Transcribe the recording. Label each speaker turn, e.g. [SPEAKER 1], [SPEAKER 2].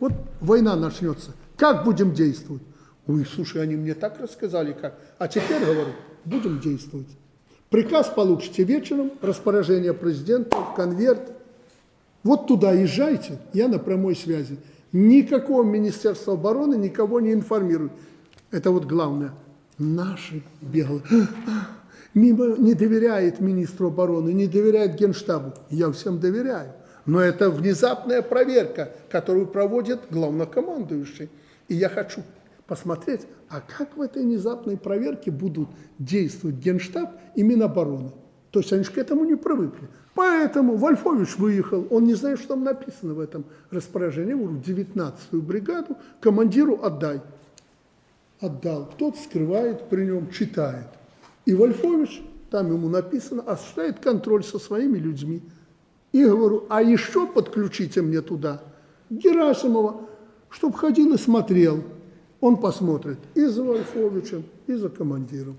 [SPEAKER 1] вот война начнется, как будем действовать? Ой, слушай, они мне так рассказали, как. А теперь, говорю, будем действовать. Приказ получите вечером, распоряжение президента, конверт. Вот туда езжайте, я на прямой связи. Никакого Министерства обороны никого не информирует. Это вот главное. Наши беглые не доверяет министру обороны, не доверяет Генштабу. Я всем доверяю. Но это внезапная проверка, которую проводит главнокомандующий. И я хочу посмотреть, а как в этой внезапной проверке будут действовать Генштаб и Минобороны. То есть они же к этому не привыкли. Поэтому Вольфович выехал, он не знает, что там написано в этом распоряжении. Я говорю, 19-ю бригаду командиру отдай. Отдал. Тот скрывает при нем, читает. И Вольфович, там ему написано, осуществляет контроль со своими людьми. И говорю, а еще подключите мне туда Герасимова, чтобы ходил и смотрел. Он посмотрит и за Вольфовичем, и за командиром.